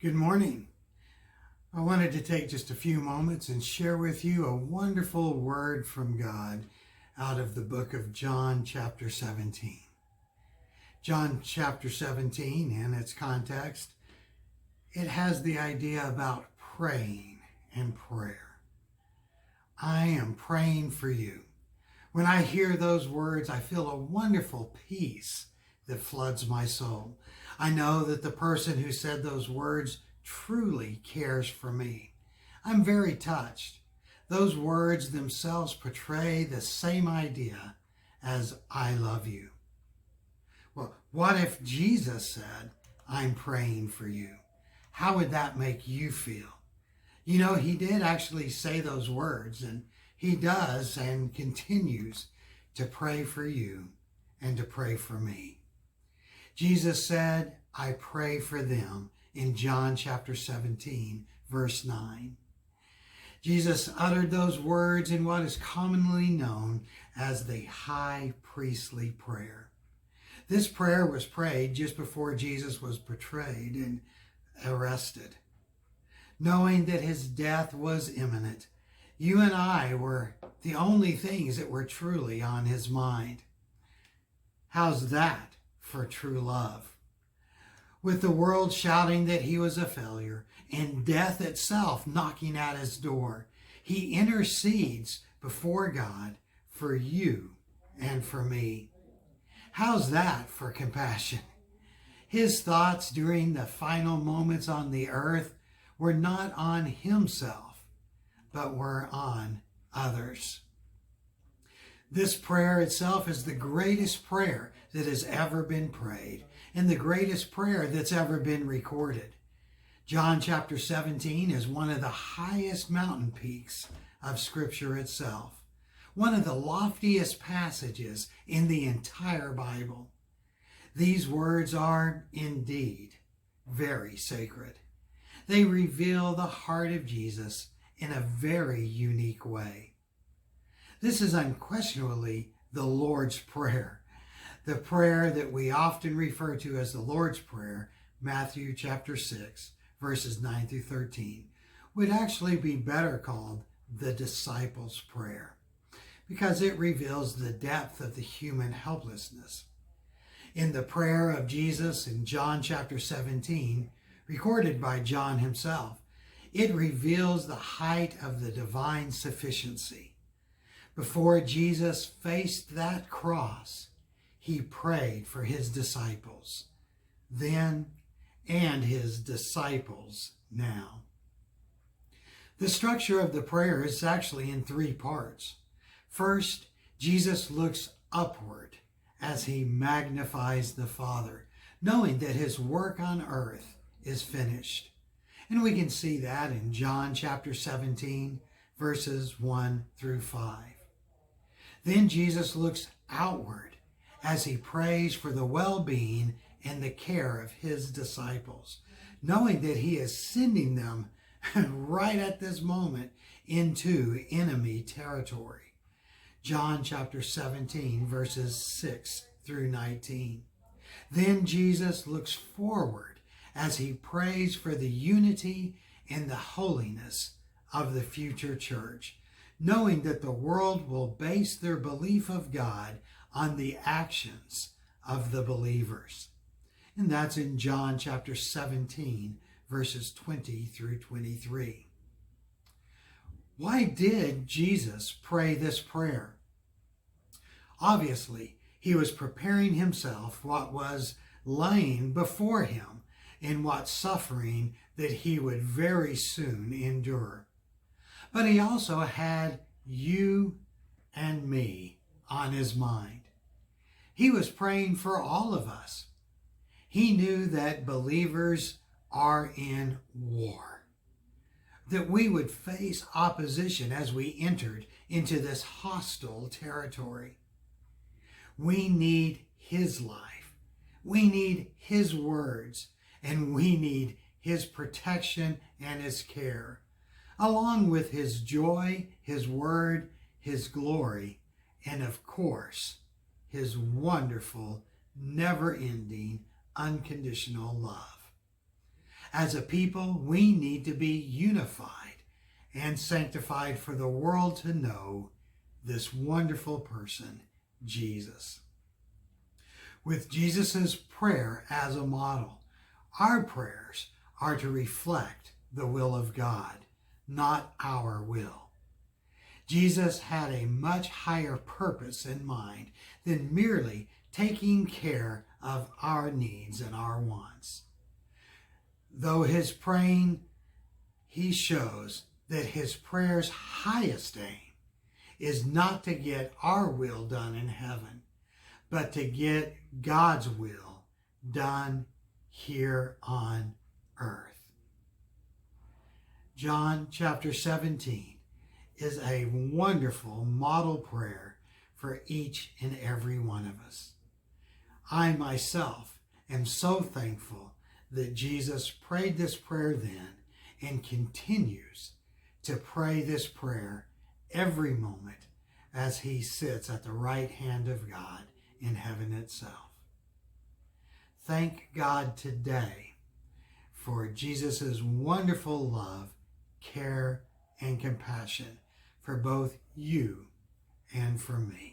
Good morning. I wanted to take just a few moments and share with you a wonderful word from God out of the book of John chapter 17. John chapter 17, in its context, it has the idea about praying and prayer. I am praying for you. When I hear those words, I feel a wonderful peace that floods my soul. I know that the person who said those words truly cares for me. I'm very touched. Those words themselves portray the same idea as I love you. Well, what if Jesus said, I'm praying for you? How would that make you feel? You know, he did actually say those words, and he does and continues to pray for you and to pray for me. Jesus said, I pray for them in John chapter 17, verse 9. Jesus uttered those words in what is commonly known as the high priestly prayer. This prayer was prayed just before Jesus was betrayed and arrested. Knowing that his death was imminent, you and I were the only things that were truly on his mind. How's that for true love? With the world shouting that he was a failure and death itself knocking at his door, he intercedes before God for you and for me. How's that for compassion? His thoughts during the final moments on the earth were not on himself, but were on others. This prayer itself is the greatest prayer that has ever been prayed and the greatest prayer that's ever been recorded. John chapter 17 is one of the highest mountain peaks of Scripture itself, one of the loftiest passages in the entire Bible. These words are indeed very sacred. They reveal the heart of Jesus in a very unique way. This is unquestionably the Lord's Prayer, the prayer that we often refer to as the Lord's Prayer, Matthew chapter 6, verses 9 through 13, would actually be better called the disciples' prayer, because it reveals the depth of the human helplessness. In the prayer of Jesus in John chapter 17, recorded by John himself, it reveals the height of the divine sufficiency. Before Jesus faced that cross, he prayed for his disciples then and his disciples now. The structure of the prayer is actually in three parts. First, Jesus looks upward as he magnifies the Father, knowing that his work on earth is finished. And we can see that in John chapter 17, verses 1 through 5. Then Jesus looks outward as he prays for the well-being and the care of his disciples, knowing that he is sending them right at this moment into enemy territory. John chapter 17, verses 6 through 19. Then Jesus looks forward as he prays for the unity and the holiness of the future church, knowing that the world will base their belief of God on the actions of the believers. And that's in John chapter 17, verses 20 through 23. Why did Jesus pray this prayer? Obviously, he was preparing himself what was laying before him in what suffering that he would very soon endure. But he also had you and me on his mind. He was praying for all of us. He knew that believers are in war, that we would face opposition as we entered into this hostile territory. We need his life. We need his words, and we need his protection and his care, along with his joy, his word, his glory, and of course, his wonderful, never-ending, unconditional love. As a people, we need to be unified and sanctified for the world to know this wonderful person, Jesus. With Jesus' prayer as a model, our prayers are to reflect the will of God, not our will. Jesus had a much higher purpose in mind than merely taking care of our needs and our wants. Though his praying, he shows that his prayer's highest aim is not to get our will done in heaven, but to get God's will done here on earth. John chapter 17 is a wonderful model prayer for each and every one of us. I myself am so thankful that Jesus prayed this prayer then and continues to pray this prayer every moment as he sits at the right hand of God in heaven itself. Thank God today for Jesus' wonderful love, care, and compassion for both you and for me.